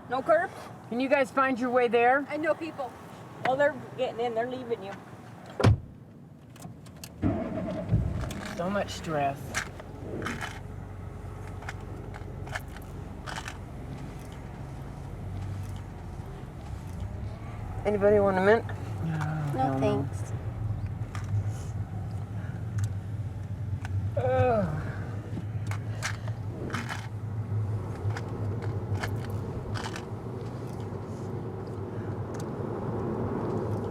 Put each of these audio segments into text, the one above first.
No curb? Can you guys find your way there? I know people. Well, they're getting in. They're leaving you. So much stress. Anybody want a mint? No, thanks.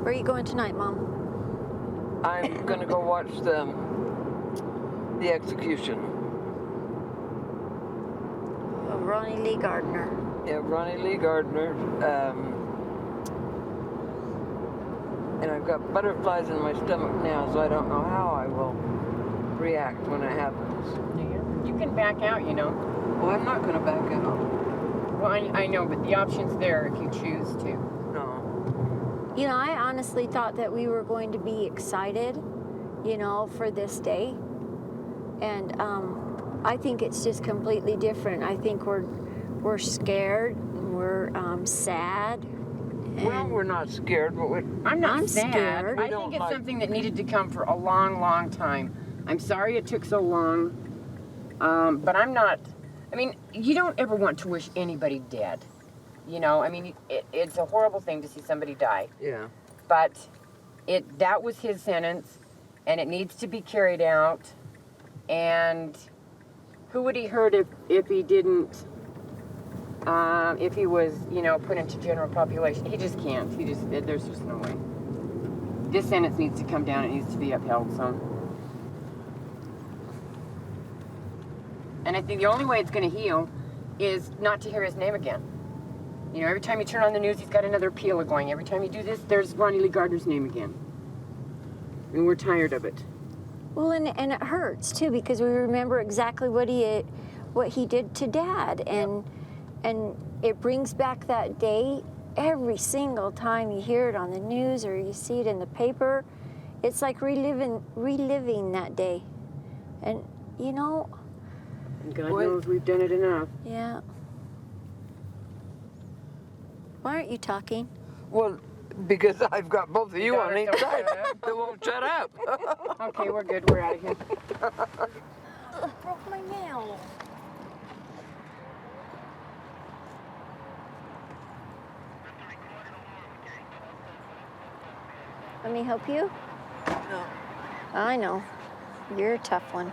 Where are you going tonight, Mom? I'm gonna go watch the execution. Oh, Ronnie Lee Gardner. Yeah, Ronnie Lee Gardner. And I've got butterflies in my stomach now, so I don't know how I will react when it happens. You can back out, you know. Well, I'm not gonna back out. Well, I know, but the option's there if you choose to. No. You know, I honestly thought that we were going to be excited, you know, for this day. And I think it's just completely different. I think we're scared, we're sad. Well, we're not scared, but I'm not sad. scared. I think it's something that needed to come for a long, long time. I'm sorry it took so long, but I'm not. I mean, you don't ever want to wish anybody dead. You know, I mean, it's a horrible thing to see somebody die. Yeah. But that was his sentence, and it needs to be carried out. And who would he hurt if he didn't? If he was, you know, put into general population, he just can't. There's just no way. This sentence needs to come down. It needs to be upheld. So, and I think the only way it's going to heal is not to hear his name again. You know, every time you turn on the news, he's got another appeal going. Every time you do this, there's Ronnie Lee Gardner's name again, and we're tired of it. Well, and it hurts too, because we remember exactly what he did to Dad, and it brings back that day every single time you hear it on the news or you see it in the paper. It's like reliving that day, and you know. And God knows we've done it enough. Yeah. Why aren't you talking? Well, because I've got both of you on each side that won't shut up. Okay, we're good. We're out of here. Broke my nail. Let me help you? No. I know. You're a tough one.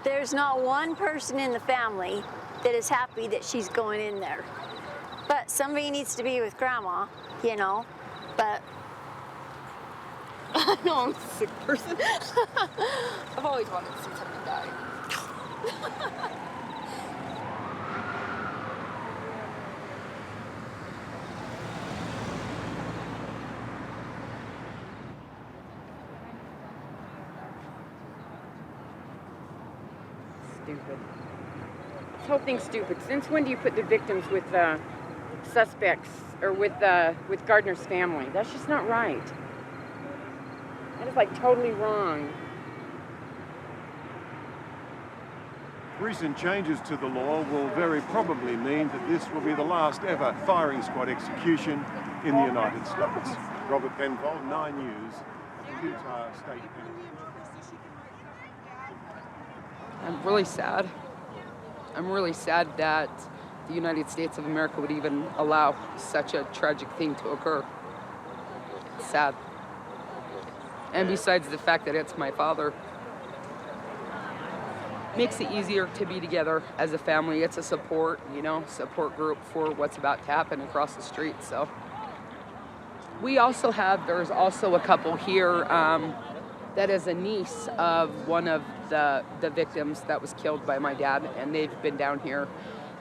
There's not one person in the family that is happy that she's going in there. But somebody needs to be with Grandma, you know, but... I know I'm a sick person. I've always wanted to see somebody die. Stupid. This whole thing's stupid. Since when do you put the victims with suspects or with Gardner's family? That's just not right. That is like totally wrong. Recent changes to the law will very probably mean that this will be the last ever firing squad execution in the United States. Robert Penfold, 9 News, Utah State Penitentiary. I'm really sad. I'm really sad that the United States of America would even allow such a tragic thing to occur. It's sad. And besides the fact that it's my father, makes it easier to be together as a family. It's a support, you know, support group for what's about to happen across the street. So we also have, there's also a couple here that is a niece of one of the victims that was killed by my dad, and they've been down here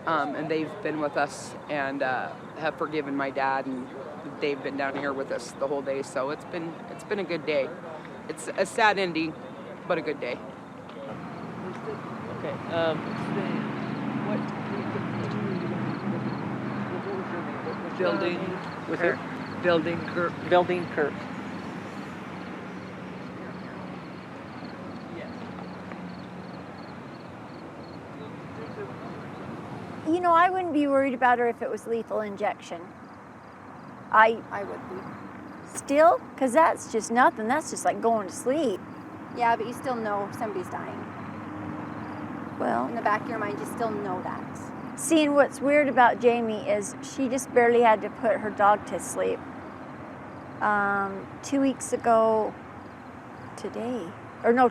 and they've been with us and have forgiven my dad, and they've been down here with us the whole day. So it's been a good day. It's a sad ending, but a good day. Okay. Building Kirk. you know, I wouldn't be worried about her if it was lethal injection. I would be. still, because that's just nothing. That's just like going to sleep. Yeah, but you still know somebody's dying. Well, In the back of your mind, you still know that. seeing what's weird about Jamie is she just barely had to put her dog to sleep. 2 weeks ago, today, or no,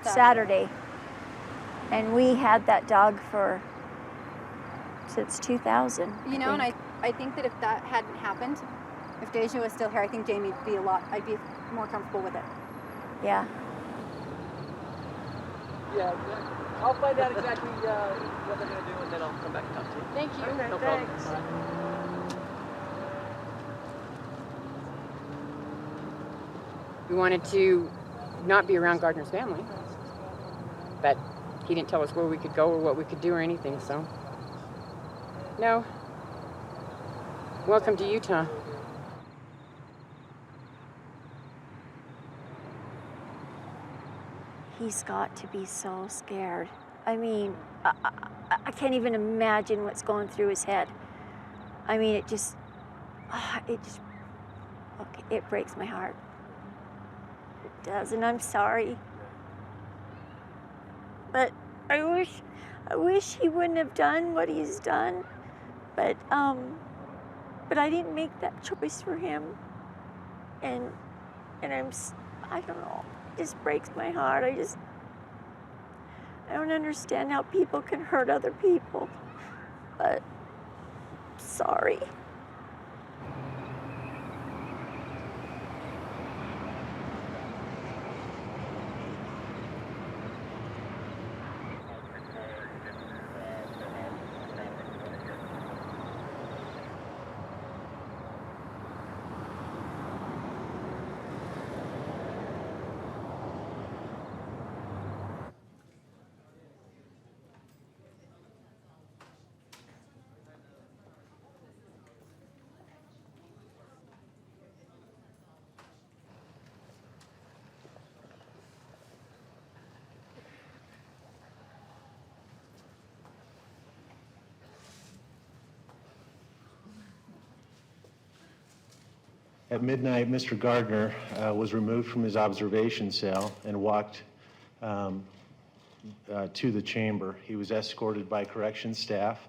Saturday. And we had that dog since 2000. You know, and I think that if that hadn't happened, if Deja was still here, I think Jamie'd be I'd be more comfortable with it. Yeah. Yeah, I'll find out exactly what they're going to do, and then I'll come back and talk to you. Thank you. No problem. Bye. We wanted to not be around Gardner's family, but he didn't tell us where we could go or what we could do or anything, so. No. Welcome to Utah. He's got to be so scared. I mean, I can't even imagine what's going through his head. I mean, it breaks my heart. It does, and I'm sorry. But I wish he wouldn't have done what he's done. But I didn't make that choice for him. And I don't know. It just breaks my heart. I don't understand how people can hurt other people. But sorry. At midnight, Mr. Gardner was removed from his observation cell and walked to the chamber. He was escorted by corrections staff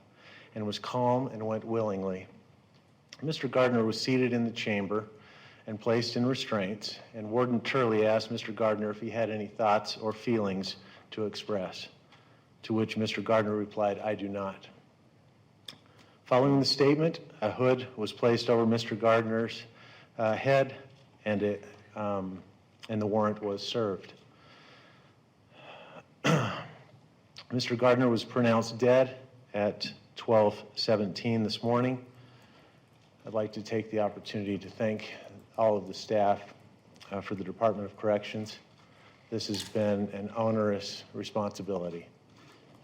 and was calm and went willingly. Mr. Gardner was seated in the chamber and placed in restraints, and Warden Turley asked Mr. Gardner if he had any thoughts or feelings to express, to which Mr. Gardner replied, "I do not." Following the statement, a hood was placed over Mr. Gardner's head, and the warrant was served. Mr. Gardner was pronounced dead at 12:17 this morning. I'd like to take the opportunity to thank all of the staff for the Department of Corrections. This has been an onerous responsibility.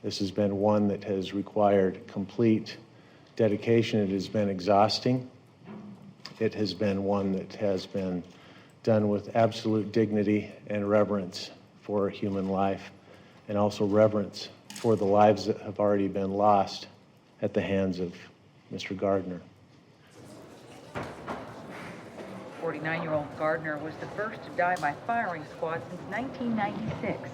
This has been one that has required complete dedication. It has been exhausting. It has been one that has been done with absolute dignity and reverence for human life, and also reverence for the lives that have already been lost at the hands of Mr. Gardner. 49-year-old Gardner was the first to die by firing squad since 1996.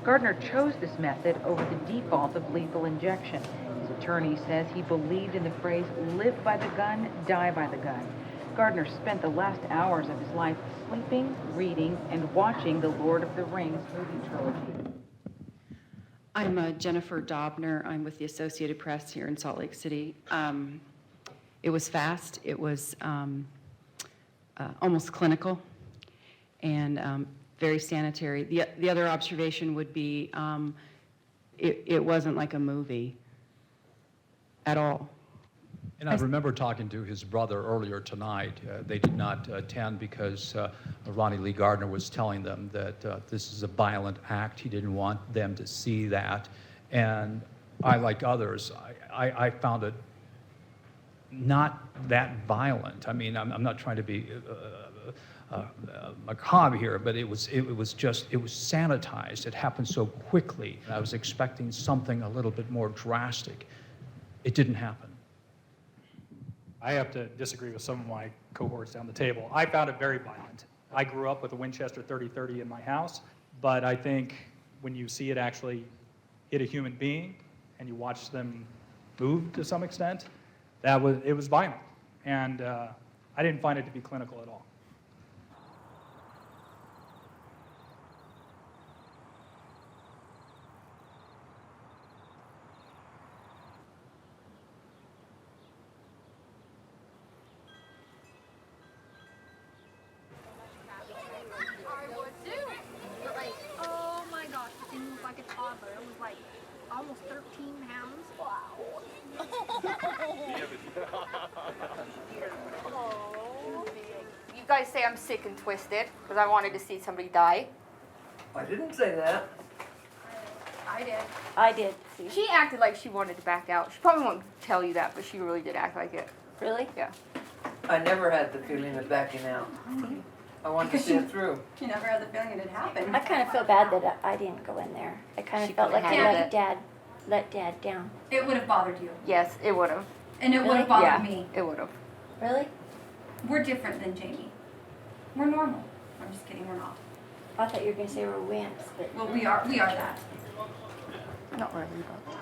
Gardner chose this method over the default of lethal injection. His attorney says he believed in the phrase, "live by the gun, die by the gun." Gardner spent the last hours of his life sleeping, reading, and watching the Lord of the Rings movie trilogy. I'm Jennifer Dobner. I'm with the Associated Press here in Salt Lake City. It was fast. It was almost clinical and very sanitary. The other observation would be it wasn't like a movie at all. And I remember talking to his brother earlier tonight. They did not attend because Ronnie Lee Gardner was telling them that this is a violent act. He didn't want them to see that. And I, like others, I found it not that violent. I mean, I'm not trying to be macabre here, but it was sanitized. It happened so quickly. I was expecting something a little bit more drastic. It didn't happen. I have to disagree with some of my cohorts down the table. I found it very violent. I grew up with a Winchester 30-30 in my house, but I think when you see it actually hit a human being and you watch them move to some extent, it was violent. And I didn't find it to be clinical at all. Oh my gosh, the thing was like a toddler. It was like almost 13 pounds. You guys say I'm sick and twisted because I wanted to see somebody die. I didn't say that. I did. I did. See. She acted like she wanted to back out. She probably won't tell you that, but she really did act like it. Really? Yeah. I never had the feeling of backing out. I wanted to see it through. You never had the feeling it had happened. I kind of feel bad that I didn't go in there. I kind She of felt like could've I handled let Dad down. It would have bothered you. Yes, it would have. And it would Really? have bothered Yeah, me. it would have. Really? We're different than Jamie. We're normal. I'm just kidding, we're not. I thought you were going to say we're wimps, but Well, we are that. Not really, but.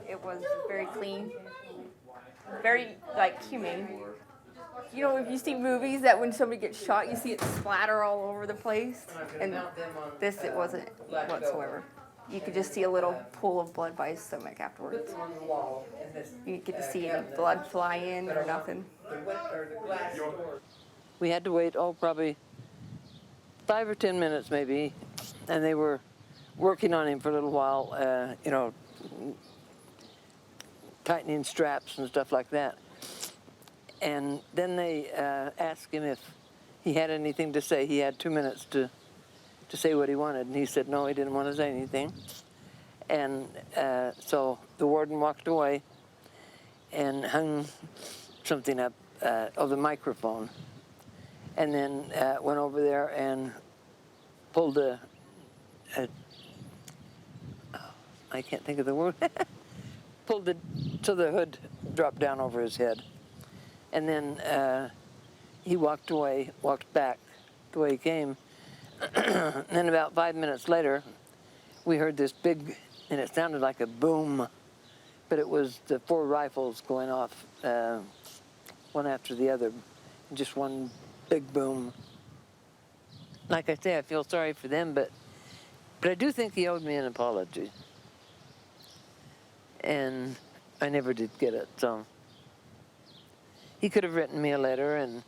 It was very clean, very like humane. You know, if you see movies that when somebody gets shot, you see it splatter all over the place, and this it wasn't whatsoever. You could just see a little pool of blood by his stomach afterwards. You didn't get to see any blood fly in or nothing. We had to wait, probably 5 or 10 minutes maybe, and they were working on him for a little while, you know, tightening straps and stuff like that. And then they asked him if he had anything to say. He had 2 minutes to say what he wanted, and he said no, he didn't want to say anything. And so the warden walked away and hung something up, the microphone, and then went over there and pulled I can't think of the word, pulled it so the hood dropped down over his head. And then he walked away, walked back the way he came. And then about 5 minutes later, we heard this big, and it sounded like a boom, but it was the 4 rifles going off, one after the other, just one big boom. Like I say, I feel sorry for them, but I do think he owed me an apology. And I never did get it, so. He could have written me a letter, and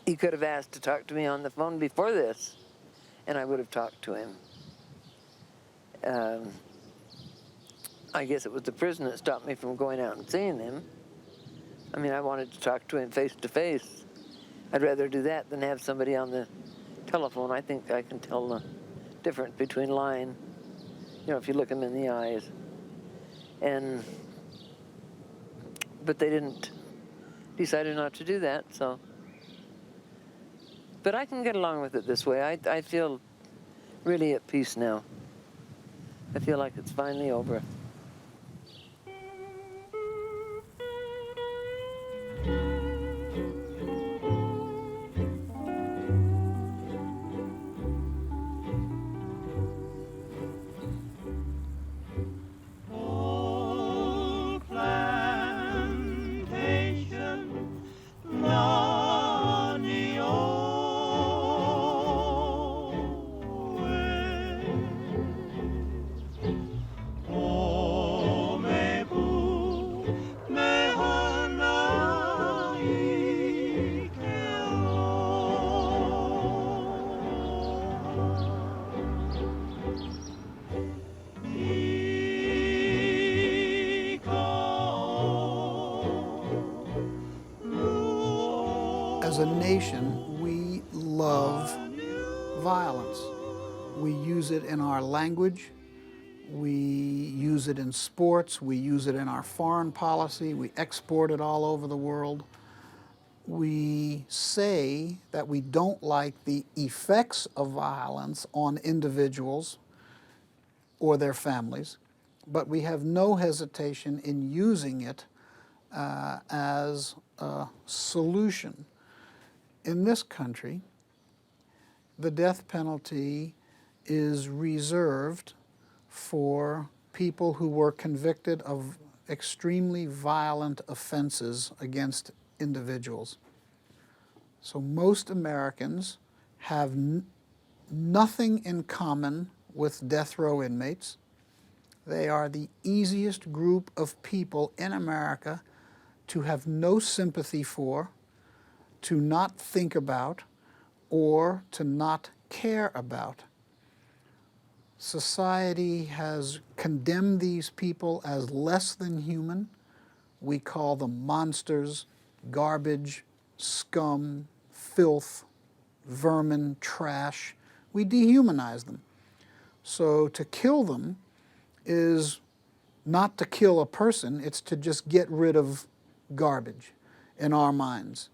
he could have asked to talk to me on the phone before this, and I would have talked to him. I guess it was the prison that stopped me from going out and seeing him. I mean, I wanted to talk to him face to face. I'd rather do that than have somebody on the telephone. I think I can tell the difference between lying, you know, if you look him in the eyes. But they decided not to do that, so. But I can get along with it this way. I feel really at peace now. I feel like it's finally over. As a nation, we love violence. We use it in our language, we use it in sports, we use it in our foreign policy, we export it all over the world. We say that we don't like the effects of violence on individuals, or their families, but we have no hesitation in using it as a solution. In this country, the death penalty is reserved for people who were convicted of extremely violent offenses against individuals. So most Americans have nothing in common with death row inmates. They are the easiest group of people in America to have no sympathy for, to not think about, or to not care about. Society has condemned these people as less than human. We call them monsters, garbage, scum, filth, vermin, trash. We dehumanize them. So to kill them is not to kill a person, it's to just get rid of garbage in our minds.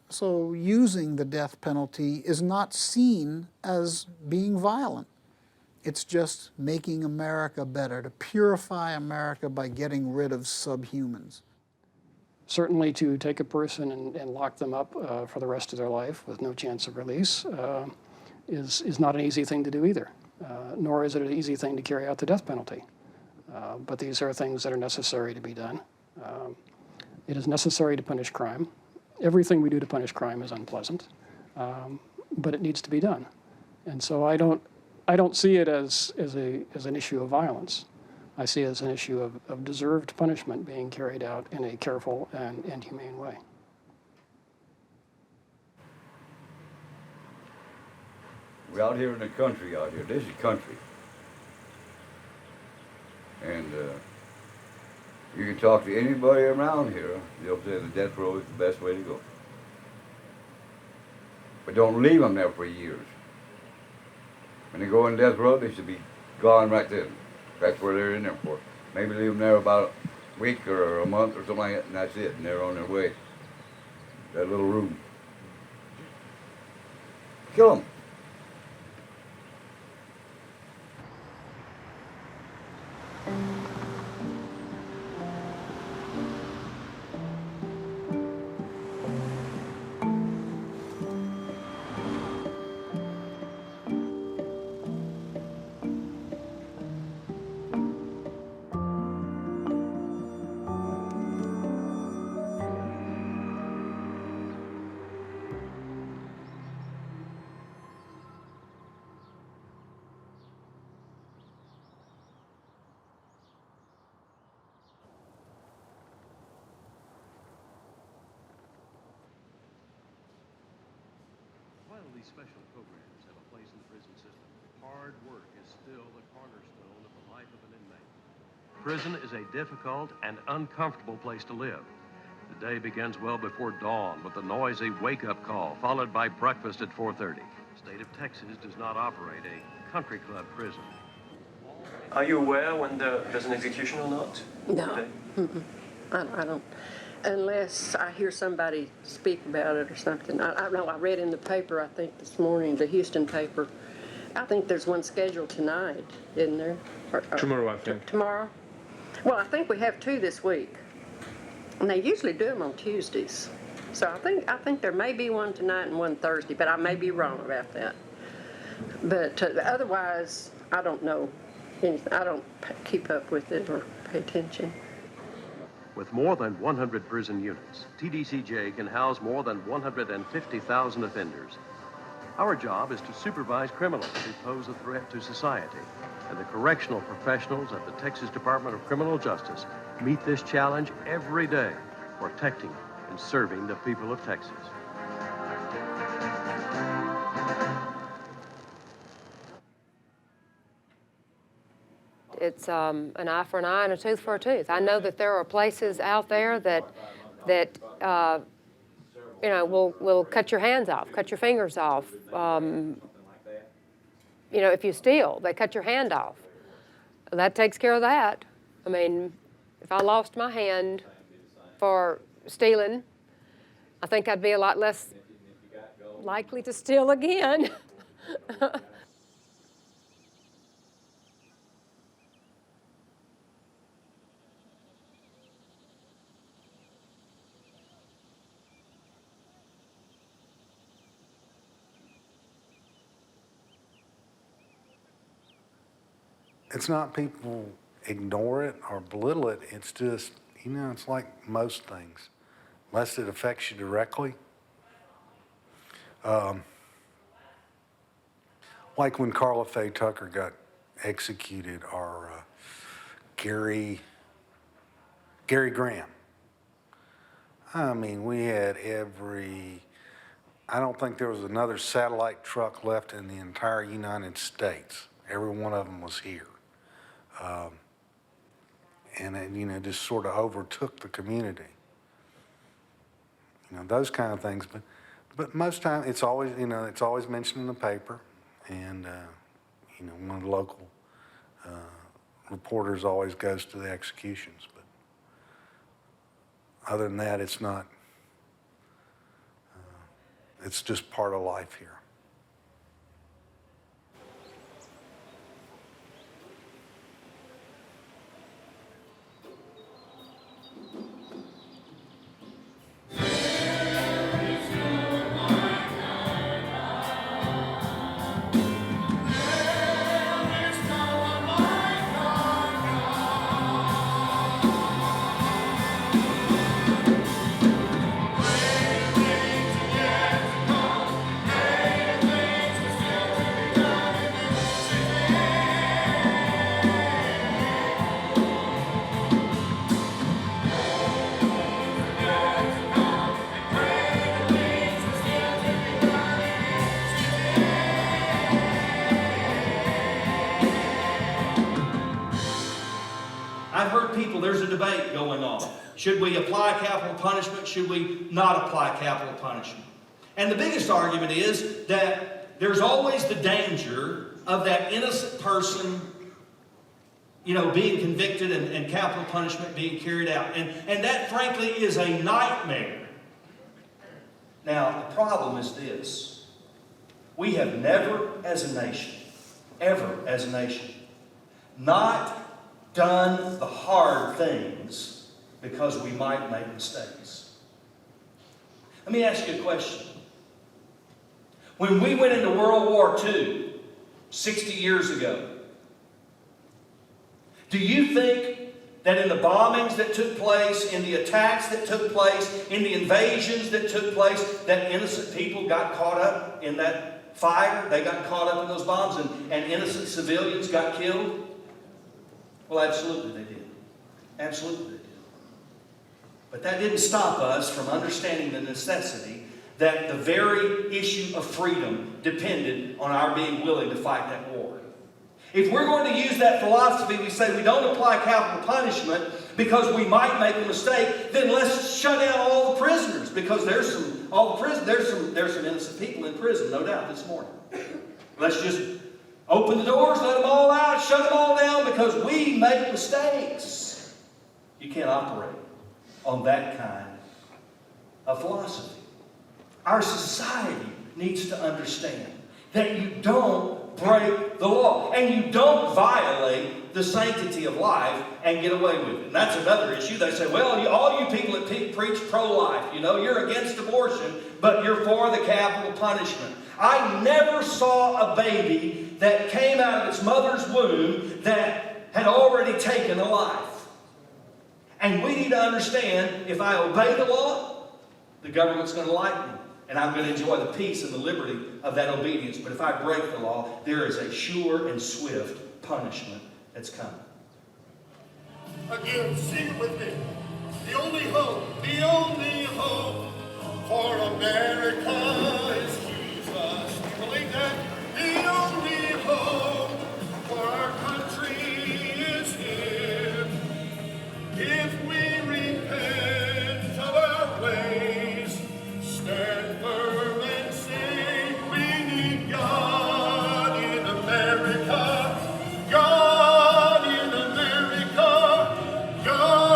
So using the death penalty is not seen as being violent. It's just making America better, to purify America by getting rid of subhumans. Certainly to take a person and lock them up for the rest of their life with no chance of release is not an easy thing to do either, nor is it an easy thing to carry out the death penalty. But these are things that are necessary to be done. It is necessary to punish crime. Everything we do to punish crime is unpleasant, but it needs to be done. And so I don't see it as an issue of violence. I see it as an issue of deserved punishment being carried out in a careful and humane way. We're out here in the country out here. This is country. And you can talk to anybody around here, they'll say the death row is the best way to go. But don't leave them there for years. When they go in death row, they should be gone right then. That's where they're in there for. Maybe leave them there about a week or a month or something like that, and that's it, and they're on their way. That little room. Kill them. While these special programs have a place in the prison system, hard work is still the cornerstone of the life of an inmate. Prison is a difficult and uncomfortable place to live. The day begins well before dawn with a noisy wake-up call, followed by breakfast at 4:30. The state of Texas does not operate a country club prison. Are you aware when there's an execution or not? No. I don't. Unless I hear somebody speak about it or something. I know I read in the paper, I think this morning, the Houston paper, I think there's one scheduled tonight, isn't there? Tomorrow, I think. Tomorrow? Well, I think we have two this week. And they usually do them on Tuesdays. So I think there may be one tonight and one Thursday, but I may be wrong about that. But otherwise, I don't know anything. I don't keep up with it or pay attention. With more than 100 prison units, TDCJ can house more than 150,000 offenders. Our job is to supervise criminals who pose a threat to society, and the correctional professionals at the Texas Department of Criminal Justice meet this challenge every day, protecting and serving the people of Texas. It's an eye for an eye and a tooth for a tooth. I know that there are places out there that you know, will cut your hands off, cut your fingers off. You know, if you steal, they cut your hand off. That takes care of that. I mean, if I lost my hand for stealing, I think I'd be a lot less likely to steal again. it's not people ignore it or belittle it. It's just, you know, it's like most things. Unless it affects you directly. Like when Carla Faye Tucker got executed, or Gary Graham. I mean, we had I don't think there was another satellite truck left in the entire United States. Every one of them was here. And it, you know, just sort of overtook the community. You know, those kind of things. But most time it's always, you know, it's always mentioned in the paper. And, you know, one of the local reporters always goes to the executions. But other than that, it's not, it's just part of life here. I've heard people, there's a debate going on. Should we apply capital punishment? Should we not apply capital punishment? And the biggest argument is that there's always the danger of that innocent person, you know, being convicted and capital punishment being carried out. And that, frankly, is a nightmare. Now, the problem is this. We have never, as a nation, ever as a nation, not done the hard things because we might make mistakes. Let me ask you a question. When we went into World War II, 60 years ago, do you think that in the bombings that took place, in the attacks that took place, in the invasions that took place, that innocent people got caught up in that fire? They got caught up in those bombs and innocent civilians got killed? Well, absolutely they did. Absolutely they did. But that didn't stop us from understanding the necessity that the very issue of freedom depended on our being willing to fight that war. If we're going to use that philosophy, we say we don't apply capital punishment because we might make a mistake, then let's shut down all the prisoners, because there's some innocent people in prison, no doubt, this morning. Let's just open the doors, let them all out, shut them all down because we make mistakes. You can't operate on that kind of philosophy. Our society needs to understand that you don't break the law and you don't violate the sanctity of life and get away with it. And that's another issue. They say, well, all you people that preach pro-life, you know, you're against abortion, but you're for the capital punishment. I never saw a baby that came out of its mother's womb that had already taken a life. And we need to understand, if I obey the law, the government's going to like me. And I'm going to enjoy the peace and the liberty of that obedience. But if I break the law, there is a sure and swift punishment that's coming. Again, sing it with me. The only hope for America is Jesus. Do you believe that? The only hope for our country is Him. If we repent of our ways, stand firm and say, we need God in America. God in America. God.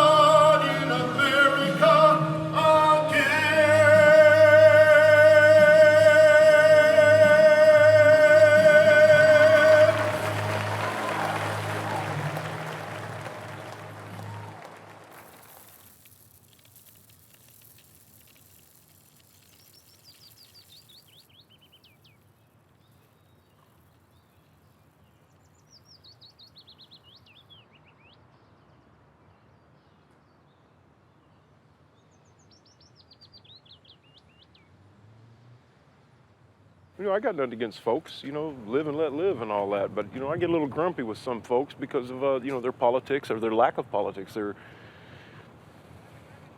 You know, I got nothing against folks, you know, live and let live and all that. But, you know, I get a little grumpy with some folks because of, you know, their politics or their lack of politics,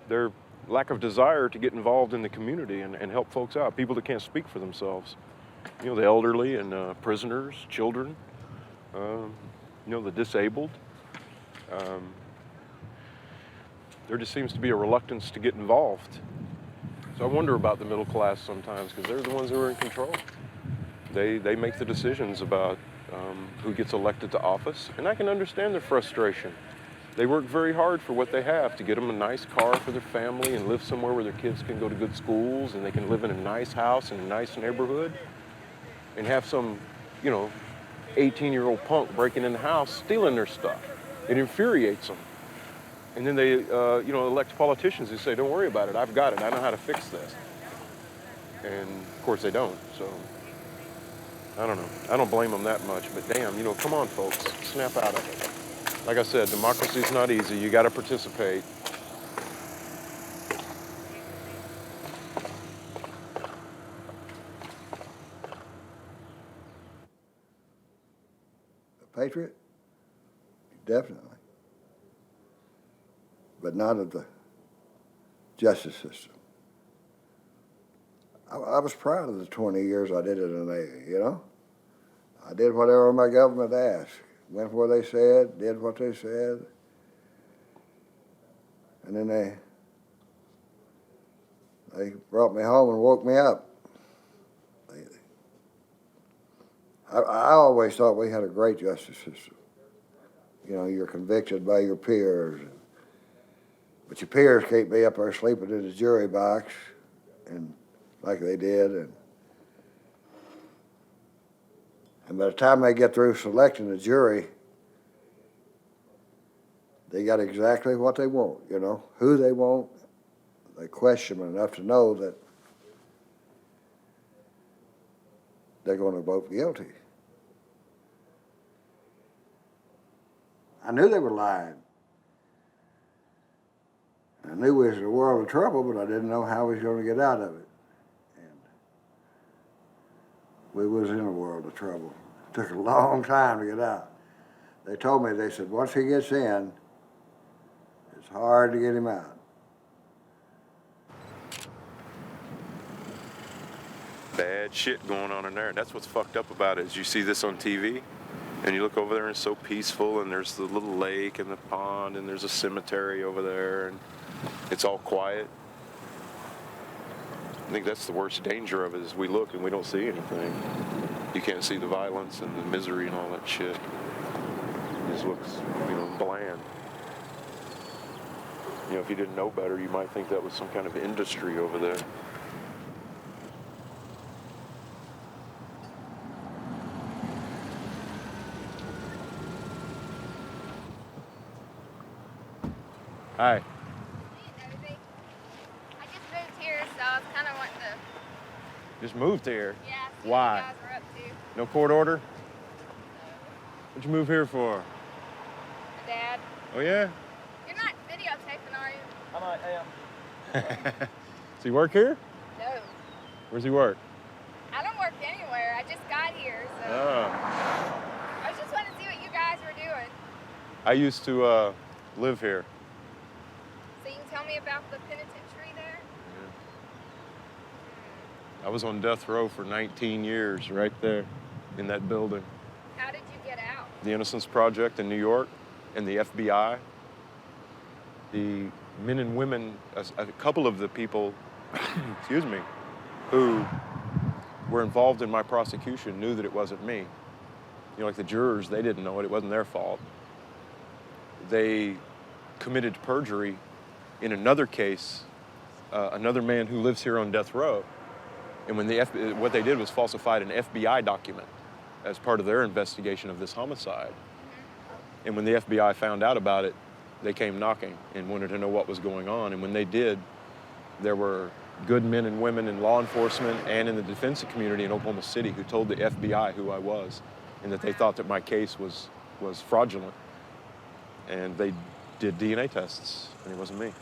their lack of desire to get involved in the community and help folks out, people that can't speak for themselves. You know, the elderly and prisoners, children, you know, the disabled. There just seems to be a reluctance to get involved. So I wonder about the middle class sometimes, because they're the ones who are in control. They make the decisions about who gets elected to office, and I can understand their frustration. They work very hard for what they have to get them a nice car for their family and live somewhere where their kids can go to good schools and they can live in a nice house in a nice neighborhood, and have some, you know, 18-year-old punk breaking in the house, stealing their stuff. It infuriates them. And then they, you know, elect politicians who say, don't worry about it, I've got it, I know how to fix this. And of course they don't, so I don't know. I don't blame them that much, but damn, you know, come on folks, snap out of it. Like I said, democracy's not easy, you gotta participate. A patriot? Definitely. But not of the justice system. I was proud of the 20 years I did in the Navy, you know? I did whatever my government asked. Went where they said, did what they said. And then they brought me home and woke me up. I always thought we had a great justice system. You know, you're convicted by your peers. But your peers can't be up there sleeping in the jury box, and like they did. And by the time they get through selecting the jury, they got exactly what they want, you know, who they want. They question them enough to know that they're going to vote guilty. I knew they were lying. I knew we was in a world of trouble, but I didn't know how we was going to get out of it. And we was in a world of trouble. It took a long time to get out. They told me, they said, once he gets in, it's hard to get him out. Bad shit going on in there. And that's what's fucked up about it, is you see this on TV, and you look over there and it's so peaceful, and there's the little lake and the pond, and there's a cemetery over there, and it's all quiet. I think that's the worst danger of it, is we look and we don't see anything. You can't see the violence and the misery and all that shit. It just looks, you know, bland. You know, if you didn't know better, you might think that was some kind of industry over there. Hi. I just moved here, so I was kind of wanting to... Just moved here? Yeah, see Why? what you guys were up to. No court order? What'd you move here for? My dad. Oh, yeah? You're not videotaping, are you? I am. So you work here? No. Where's he work? I don't work anywhere. I just got here, so... Oh. I was just wanting to see what you guys were doing. I used to live here. So you can tell me about the penitentiary there? I was on death row for 19 years right there in that building. How did you get out? The Innocence Project in New York and the FBI. The men and women, a couple of the people, excuse me, who were involved in my prosecution knew that it wasn't me. You know, like the jurors, they didn't know it. It wasn't their fault. They committed perjury in another case, another man who lives here on death row. And when what they did was falsified an FBI document as part of their investigation of this homicide. And when the FBI found out about it, they came knocking and wanted to know what was going on. And when they did, there were good men and women in law enforcement and in the defense community in Oklahoma City who told the FBI who I was, and that they thought that my case was fraudulent. And they did DNA tests, and it wasn't me.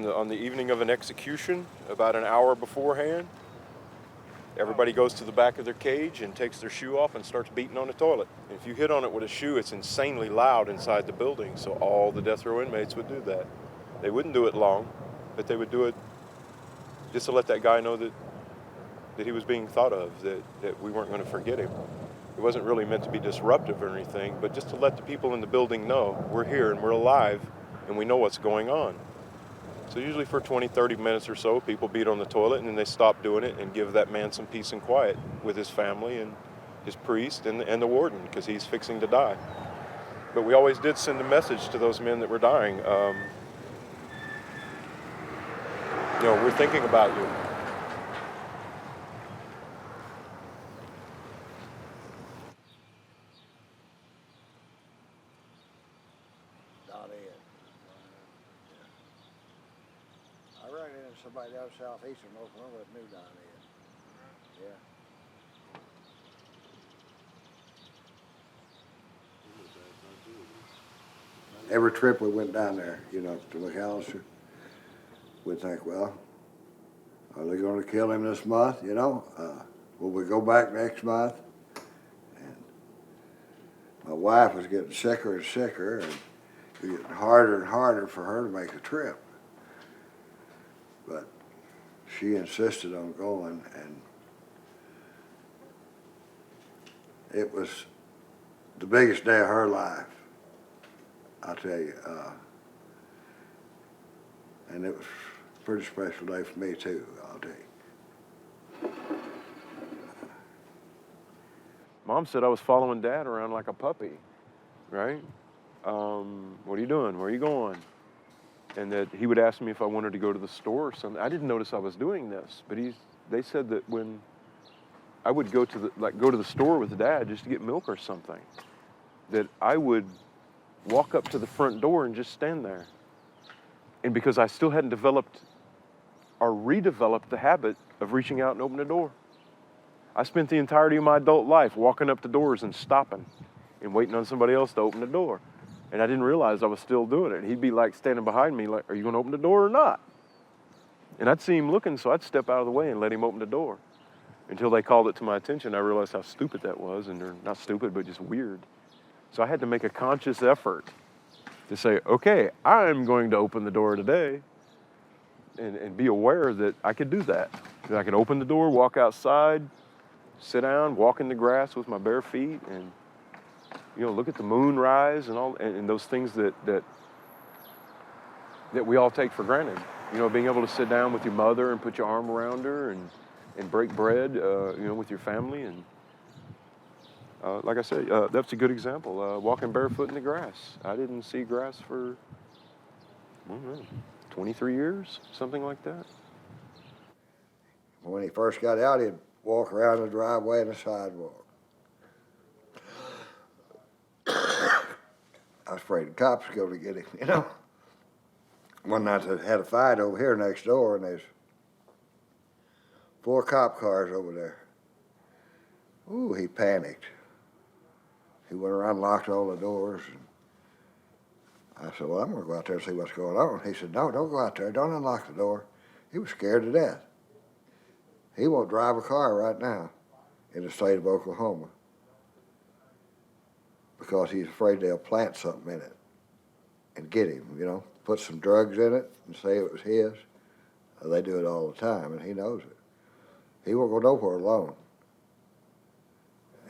on the evening of an execution, about an hour beforehand, everybody goes to the back of their cage and takes their shoe off and starts beating on the toilet. And if you hit on it with a shoe, it's insanely loud inside the building, so all the death row inmates would do that. They wouldn't do it long, but they would do it just to let that guy know that he was being thought of, that we weren't going to forget him. It wasn't really meant to be disruptive or anything, but just to let the people in the building know we're here and we're alive and we know what's going on. So usually for 20, 30 minutes or so, people beat on the toilet and then they stop doing it and give that man some peace and quiet with his family and his priest and the warden, because he's fixing to die. But we always did send a message to those men that were dying. We're thinking about you. I ran into somebody down southeastern Oklahoma that knew Don Ed. Yeah. Every trip we went down there, to McAllister, we'd think, well, are they going to kill him this month? Will we go back next month? And my wife was getting sicker and sicker, and it was getting harder and harder for her to make the trip. But she insisted on going, and it was the biggest day of her life, I'll tell you. And it was a pretty special day for me too, I'll tell you. Mom said I was following Dad around like a puppy, right? What are you doing? Where are you going? And that he would ask me if I wanted to go to the store or something. I didn't notice I was doing this, but they said that when I would go to the store with Dad just to get milk or something, that I would walk up to the front door and just stand there. And because I still hadn't developed or redeveloped the habit of reaching out and opening the door. I spent the entirety of my adult life walking up to doors and stopping and waiting on somebody else to open the door. And I didn't realize I was still doing it. He'd be like standing behind me like, are you going to open the door or not? And I'd see him looking, so I'd step out of the way and let him open the door. Until they called it to my attention, I realized how stupid that was, and they're not stupid, but just weird. So I had to make a conscious effort to say, okay, I'm going to open the door today, and be aware that I could do that. That I could open the door, walk outside, sit down, walk in the grass with my bare feet, and look at the moon rise and all, and those things that we all take for granted. Being able to sit down with your mother and put your arm around her and break bread, with your family. And like I said, that's a good example. Walking barefoot in the grass. I didn't see grass for, I don't know, 23 years, something like that. When he first got out, he'd walk around the driveway and the sidewalk. I was afraid the cops would go to get him, One night they had a fight over here next door, and there's 4 cop cars over there. Ooh, he panicked. He went around and locked all the doors. And I said, well, I'm going to go out there and see what's going on. He said, no, don't go out there. Don't unlock the door. He was scared to death. He won't drive a car right now in the state of Oklahoma because he's afraid they'll plant something in it and get him, put some drugs in it and say it was his. They do it all the time, and he knows it. He won't go nowhere alone.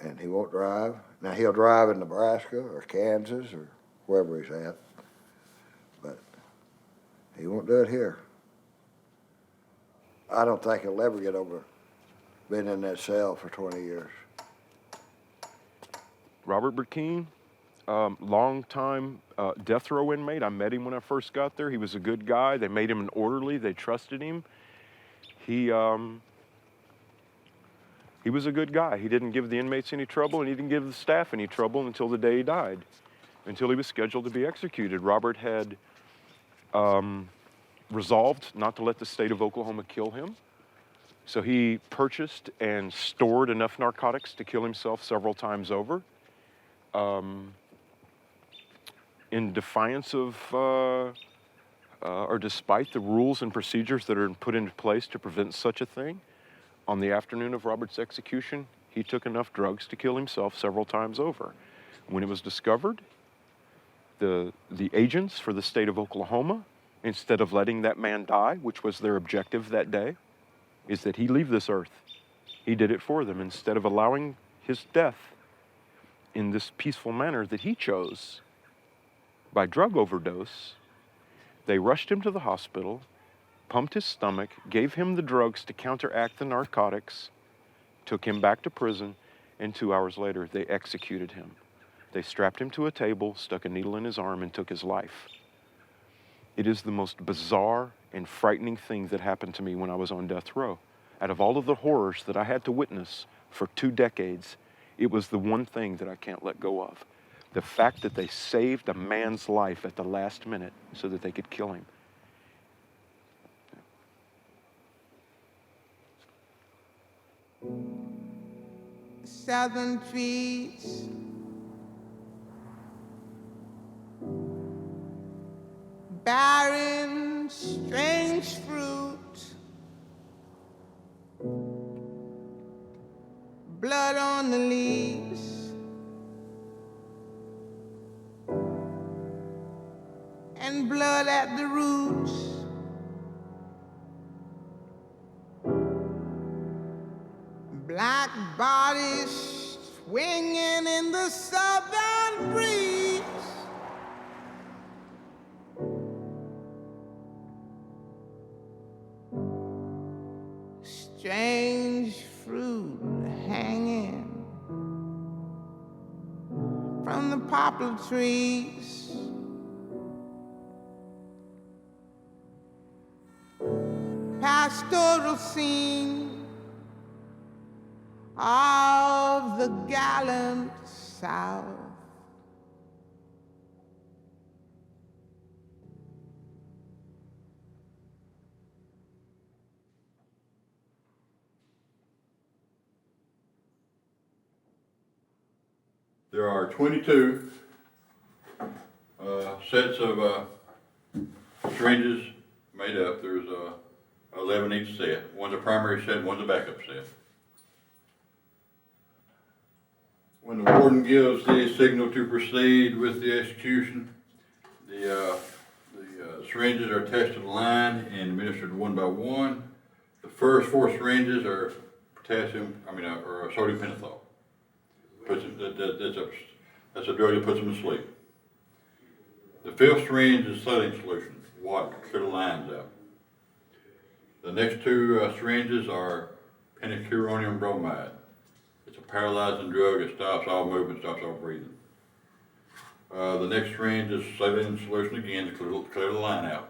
And he won't drive. Now, he'll drive in Nebraska or Kansas or wherever he's at, but he won't do it here. I don't think he'll ever get over being in that cell for 20 years. Robert Burkeen, long-time death row inmate. I met him when I first got there. He was a good guy. They made him an orderly. They trusted him. He was a good guy. He didn't give the inmates any trouble, and he didn't give the staff any trouble until the day he died, until he was scheduled to be executed. Robert had resolved not to let the state of Oklahoma kill him. So he purchased and stored enough narcotics to kill himself several times over. In defiance of or despite the rules and procedures that are put into place to prevent such a thing, on the afternoon of Robert's execution, he took enough drugs to kill himself several times over. When it was discovered, the agents for the state of Oklahoma, instead of letting that man die, which was their objective that day, is that he leave this earth. He did it for them. Instead of allowing his death in this peaceful manner that he chose by drug overdose, they rushed him to the hospital, pumped his stomach, gave him the drugs to counteract the narcotics, took him back to prison, and 2 hours later, they executed him. They strapped him to a table, stuck a needle in his arm, and took his life. It is the most bizarre and frightening thing that happened to me when I was on death row. Out of all of the horrors that I had to witness for 2 decades, it was the one thing that I can't let go of. The fact that they saved a man's life at the last minute so that they could kill him. Southern trees, barren, strange fruit, blood on the leaves, and blood at the roots. Black bodies swinging in the southern breeze. Strange fruit hanging from the poplar trees. Pastoral scene of the gallant South. There are 22 sets of syringes made up. There's 11 each set. One's a primary set, one's a backup set. When the warden gives the signal to proceed with the execution, the syringes are attached to the line and administered one by one. The first 4 syringes are or sodium pentothal. That's a drug that puts them to sleep. The 5th syringe is saline solution, water to clear the lines out. The next 2 syringes are penticuronium bromide. It's a paralyzing drug that stops all movement, stops all breathing. The next syringe is saline solution again to clear the line out.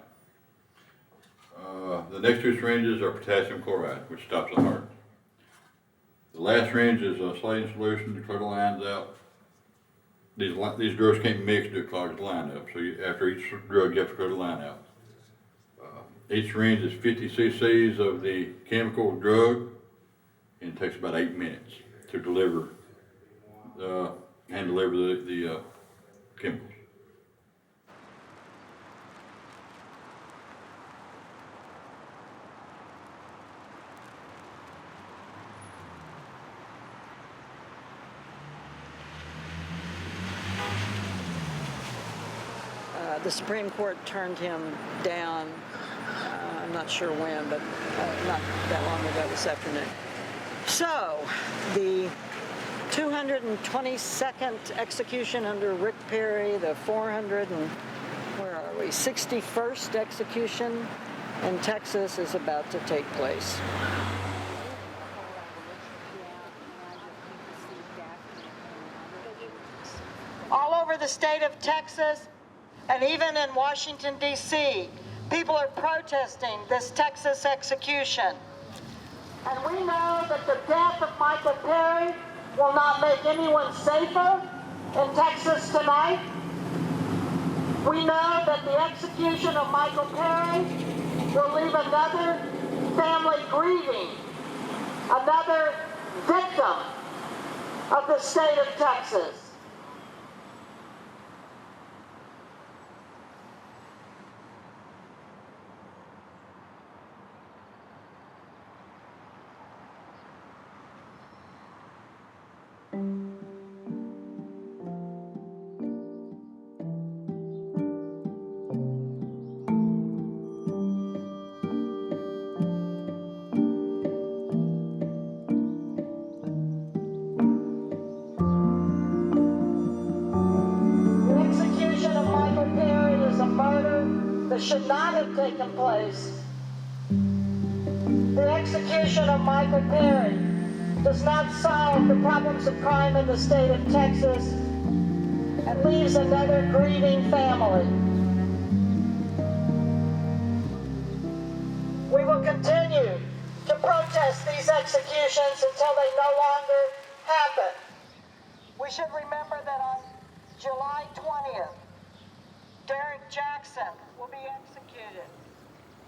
The next 2 syringes are potassium chloride, which stops the heart. The last syringe is a saline solution to clear the lines out. These drugs can't mix to clog the line up, so after each drug you have to clear the line out. Each syringe is 50 cc's of the chemical drug, and it takes about 8 minutes to deliver the chemicals. The Supreme Court turned him down, I'm not sure when, but not that long ago this afternoon. So, the 222nd execution under Rick Perry, the 61st execution in Texas is about to take place. All over the state of Texas, and even in Washington, D.C., people are protesting this Texas execution. And we know that the death of Michael Perry will not make anyone safer in Texas tonight. We know that the execution of Michael Perry will leave another family grieving, another victim of the state of Texas. that should not have taken place. The execution of Michael Perry does not solve the problems of crime in the state of Texas and leaves another grieving family. We will continue to protest these executions until they no longer happen. We should remember that on July 20th, Derek Jackson will be executed.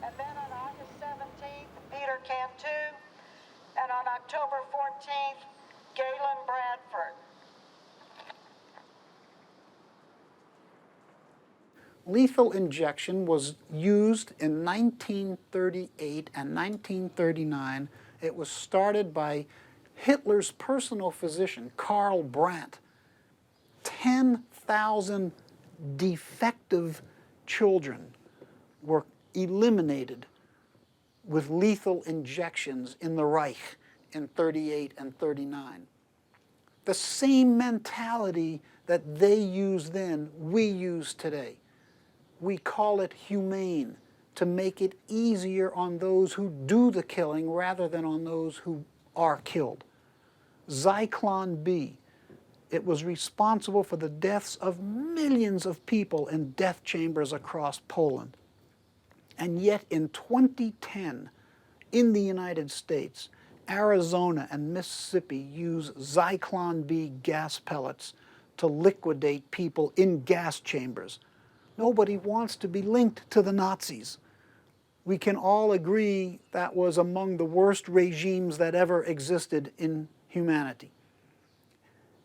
And then on August 17th, Peter Cantu. And on October 14th, Galen Bradford. Lethal injection was used in 1938 and 1939. It was started by Hitler's personal physician, Karl Brandt. 10,000 defective children were eliminated with lethal injections in the Reich in 38 and 39. The same mentality that they used then, we use today. We call it humane, to make it easier on those who do the killing rather than on those who are killed. Zyklon B, it was responsible for the deaths of millions of people in death chambers across Poland. And yet in 2010, in the United States, Arizona and Mississippi use Zyklon B gas pellets to liquidate people in gas chambers. Nobody wants to be linked to the Nazis. We can all agree that was among the worst regimes that ever existed in humanity.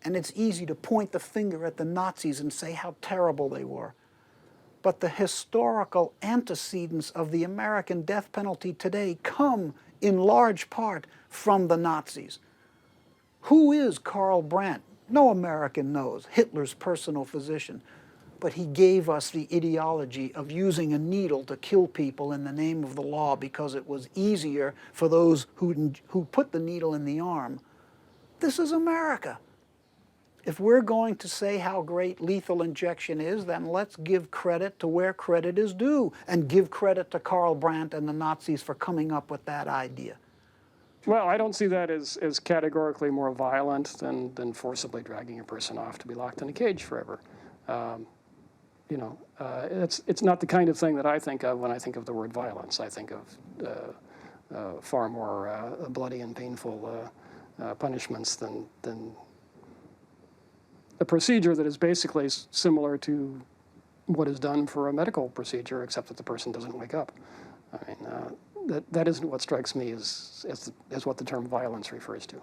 And it's easy to point the finger at the Nazis and say how terrible they were. But the historical antecedents of the American death penalty today come in large part from the Nazis. Who is Karl Brandt? No American knows, Hitler's personal physician. But he gave us the ideology of using a needle to kill people in the name of the law because it was easier for those who put the needle in the arm. This is America. If we're going to say how great lethal injection is, then let's give credit to where credit is due and give credit to Karl Brandt and the Nazis for coming up with that idea. Well, I don't see that as categorically more violent than forcibly dragging a person off to be locked in a cage forever. It's not the kind of thing that I think of when I think of the word violence. I think of far more bloody and painful punishments than a procedure that is basically similar to what is done for a medical procedure, except that the person doesn't wake up. I mean, that isn't what strikes me as what the term violence refers to.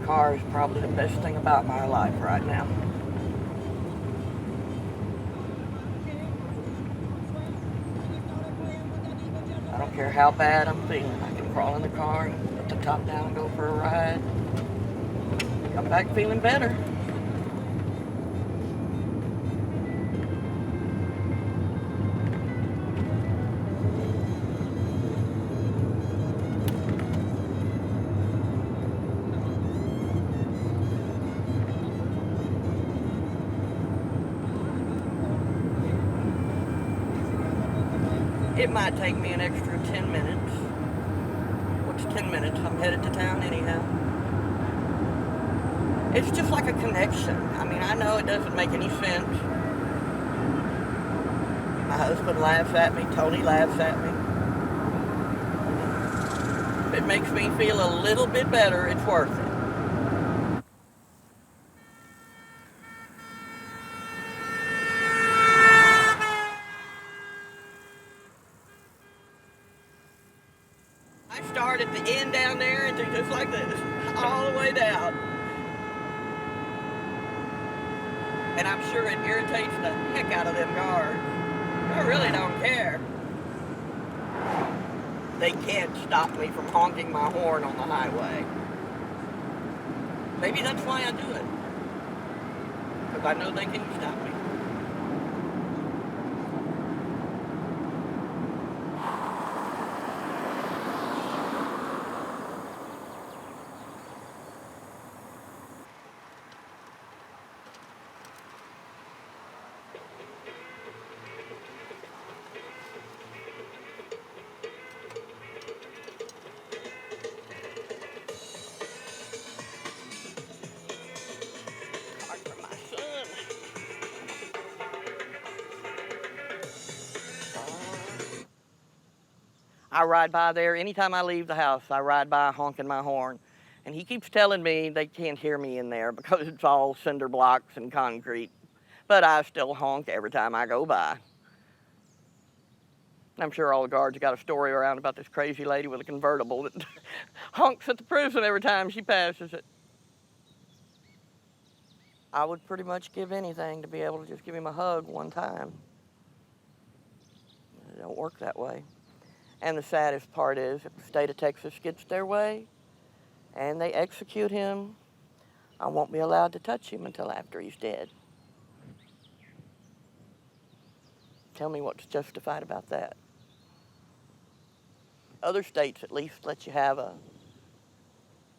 Car is probably the best thing about my life right now. I don't care how bad I'm feeling. I can crawl in the car, put the top down and go for a ride. Come back feeling better. It might take me an extra 10 minutes. What's 10 minutes? I'm headed to town anyhow. It's just like a connection. I mean, I know it doesn't make any sense. My husband laughs at me, Tony laughs at me. If it makes me feel a little bit better, it's worth it. I start at the end down there and do just like this, all the way down. And I'm sure it irritates the heck out of them guards. I really don't care. They can't stop me from honking my horn on the highway. Maybe that's why I do it. Because I know they can't stop me. I ride by there anytime I leave the house. I ride by honking my horn. And he keeps telling me they can't hear me in there because it's all cinder blocks and concrete. But I still honk every time I go by. I'm sure all the guards got a story around about this crazy lady with a convertible that honks at the prison every time she passes it. I would pretty much give anything to be able to just give him a hug one time. It don't work that way. And the saddest part is, if the state of Texas gets their way and they execute him, I won't be allowed to touch him until after he's dead. Tell me what's justified about that. Other states at least let you have a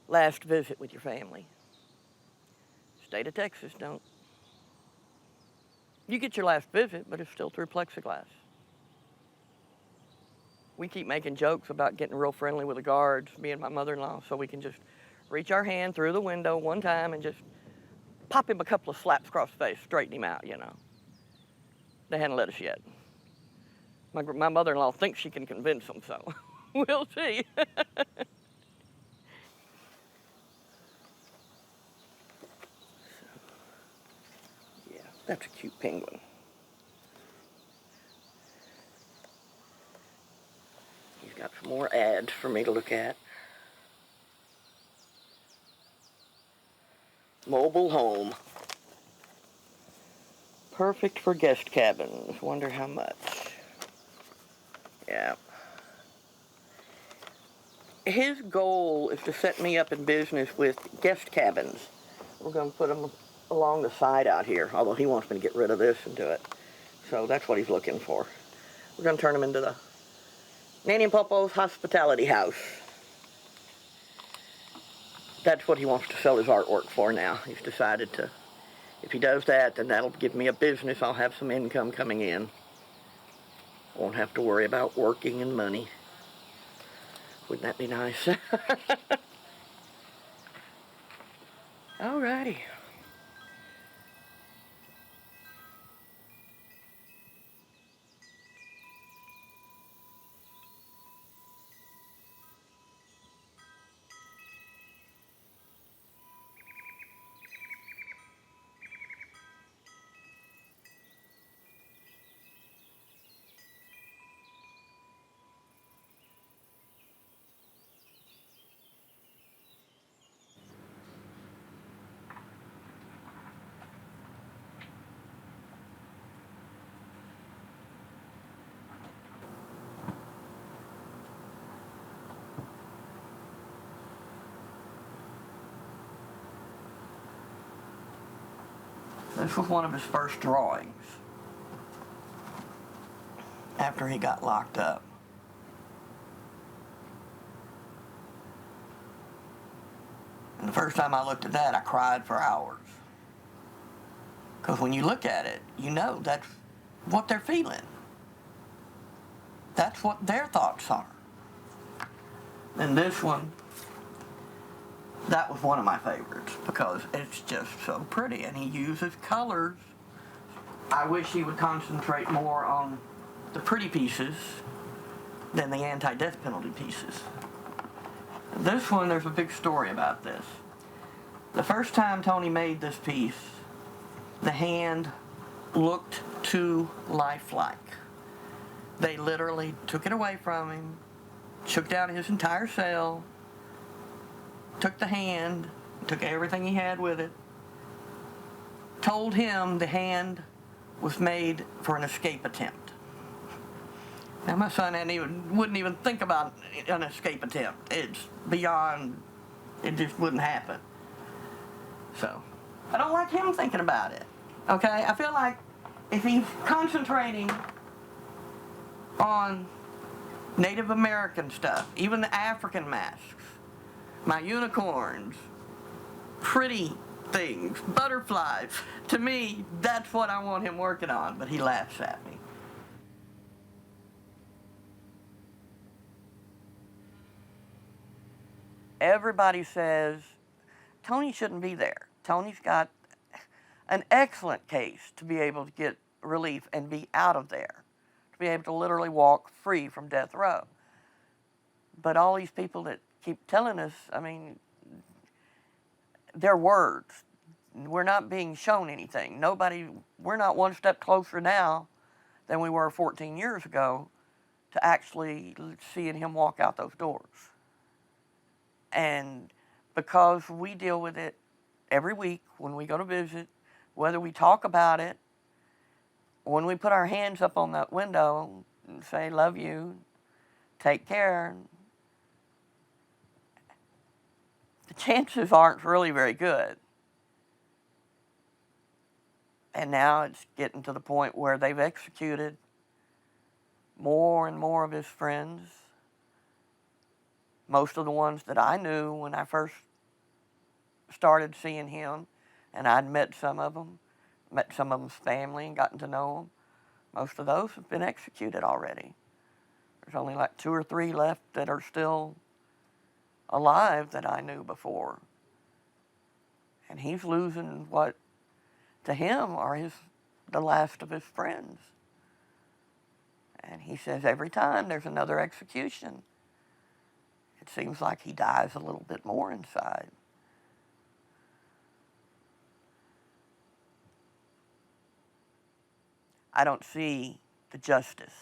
last visit with your family. State of Texas don't. You get your last visit, but it's still through plexiglass. We keep making jokes about getting real friendly with the guards, me and my mother-in-law, so we can just reach our hand through the window one time and just pop him a couple of slaps across the face, straighten him out, you know. They hadn't let us yet. My mother-in-law thinks she can convince them, so we'll see. Yeah, that's a cute penguin. Got some more ads for me to look at. Mobile home. Perfect for guest cabins. Wonder how much. Yeah. His goal is to set me up in business with guest cabins. We're going to put them along the side out here, although he wants me to get rid of this and do it. So that's what he's looking for. We're going to turn them into the Nanny and Popo's hospitality house. That's what he wants to sell his artwork for now. He's decided to, if he does that, then that'll give me a business. I'll have some income coming in. Won't have to worry about working and money. Wouldn't that be nice? Alrighty. This was one of his first drawings after he got locked up. And the first time I looked at that, I cried for hours. Because when you look at it, you know that's what they're feeling. That's what their thoughts are. And this one, that was one of my favorites because it's just so pretty and he uses colors. I wish he would concentrate more on the pretty pieces than the anti-death penalty pieces. This one, there's a big story about this. The first time Tony made this piece, the hand looked too lifelike. They literally took it away from him, shook down his entire cell, took the hand, took everything he had with it, told him the hand was made for an escape attempt. Now my son wouldn't even think about an escape attempt. It's beyond, it just wouldn't happen. So, I don't like him thinking about it, okay? I feel like if he's concentrating on Native American stuff, even the African masks, my unicorns, pretty things, butterflies, to me, that's what I want him working on, but he laughs at me. Everybody says, Tony shouldn't be there. Tony's got an excellent case to be able to get relief and be out of there, to be able to literally walk free from death row. But all these people that keep telling us, I mean, they're words. We're not being shown anything. We're not one step closer now than we were 14 years ago to actually seeing him walk out those doors. And because we deal with it every week when we go to visit, whether we talk about it, when we put our hands up on that window and say, love you, take care, the chances aren't really very good. And now it's getting to the point where they've executed more and more of his friends. Most of the ones that I knew when I first started seeing him, and I'd met some of them's family and gotten to know them. Most of those have been executed already. There's only like 2 or 3 left that are still alive that I knew before. And he's losing what, to him, are the last of his friends. And he says every time there's another execution, it seems like he dies a little bit more inside. I don't see the justice.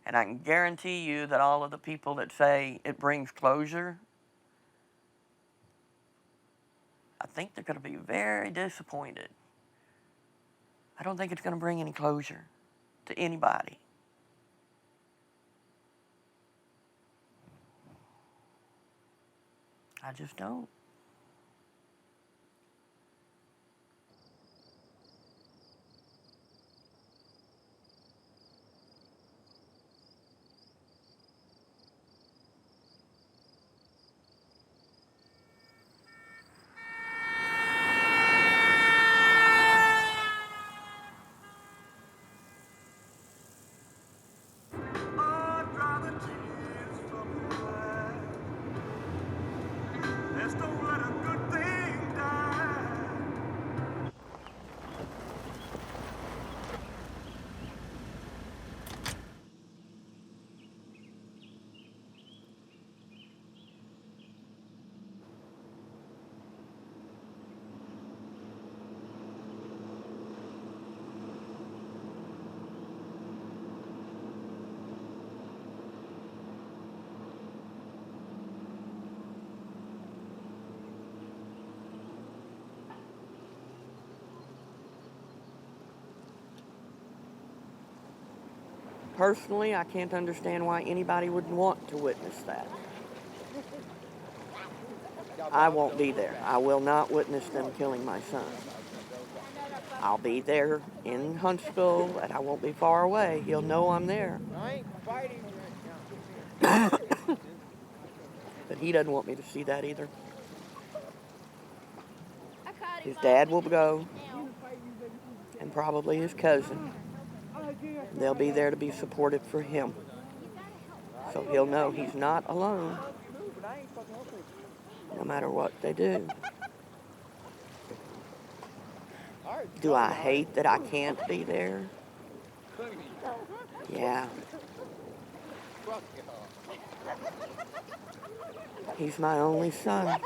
And I can guarantee you that all of the people that say it brings closure, I think they're going to be very disappointed. I don't think it's going to bring any closure to anybody. I just don't. Personally, I can't understand why anybody would want to witness that. I won't be there. I will not witness them killing my son. I'll be there in Huntsville, and I won't be far away. He'll know I'm there. But he doesn't want me to see that either. His dad will go, and probably his cousin. They'll be there to be supportive for him. So he'll know he's not alone, no matter what they do. Do I hate that I can't be there? Yeah. He's my only son.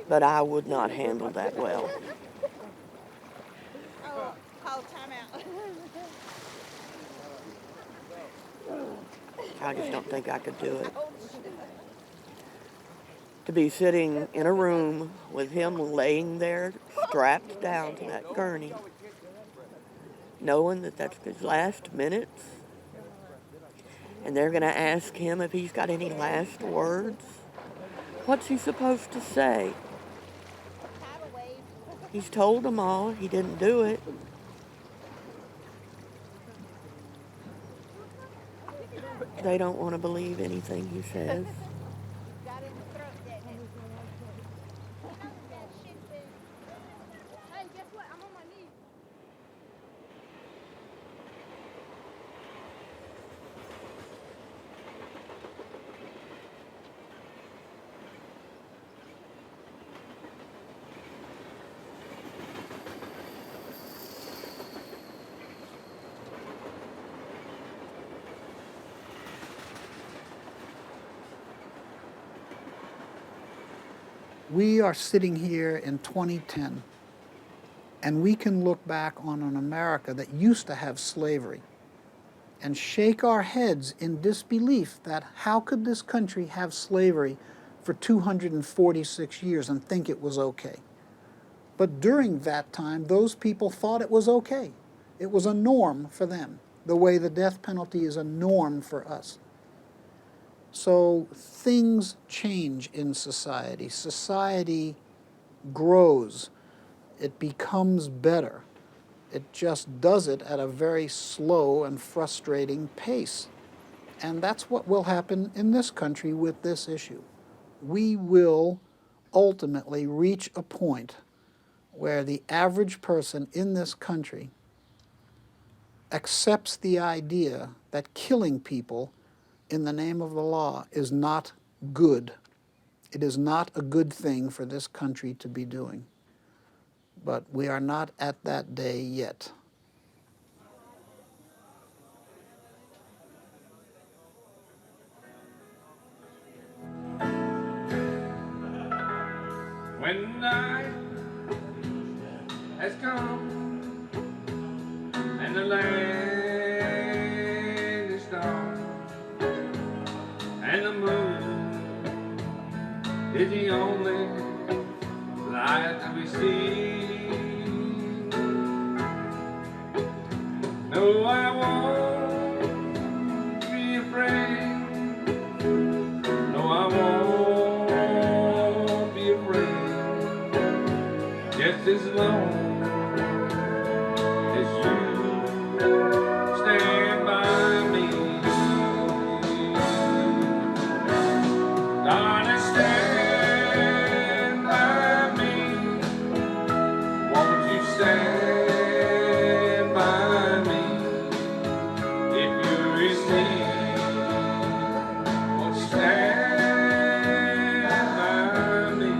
But I would not handle that well. call timeout. I just don't think I could do it. To be sitting in a room with him laying there, strapped down to that gurney, knowing that that's his last minutes, and they're going to ask him if he's got any last words. What's he supposed to say? He's told them all he didn't do it. They don't want to believe anything he says. We are sitting here in 2010, and we can look back on an America that used to have slavery and shake our heads in disbelief that how could this country have slavery for 246 years and think it was okay? But during that time, those people thought it was okay. It was a norm for them, the way the death penalty is a norm for us. So things change in society. Society grows. It becomes better. It just does it at a very slow and frustrating pace. And that's what will happen in this country with this issue. We will ultimately reach a point where the average person in this country accepts the idea that killing people in the name of the law is not good. It is not a good thing for this country to be doing. But we are not at that day yet. When night has come and the land is dark and the moon is the only light that we see. No, I won't be afraid. No, I won't be afraid. Just as long as you stand by me. Darling, stand by me. Won't you stand by me? If you're in need, won't you stand by me?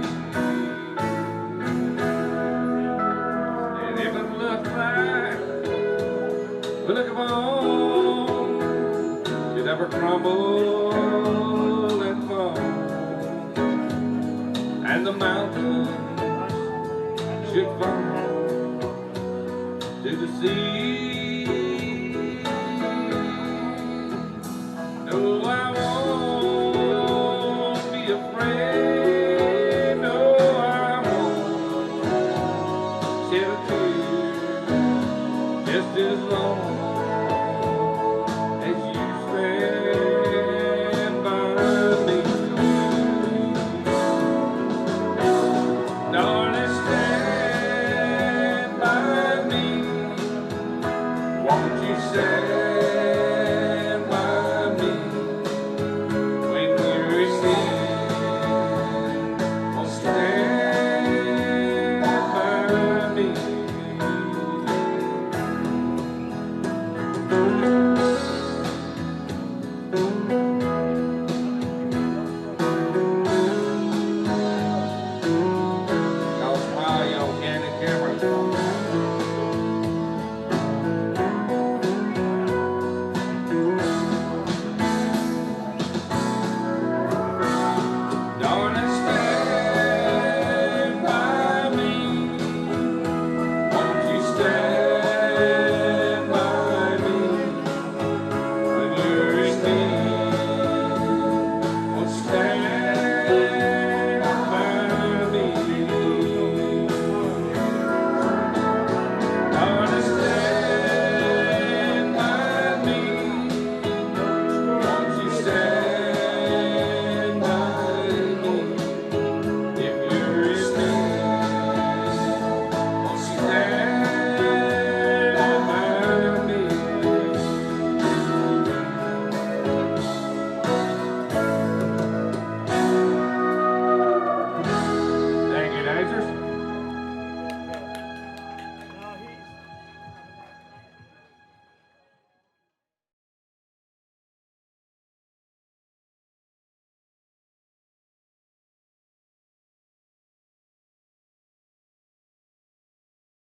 And if it looks like we're looking for you never crumble and fall, and the mountains should fall to the sea. No, I won't be afraid. No, I won't shed a tear. Just as long as you stand by me. Darling, stand by me. Won't you stand by me when you're in need? Oh, stand by me. Y'all smile, y'all candid camera.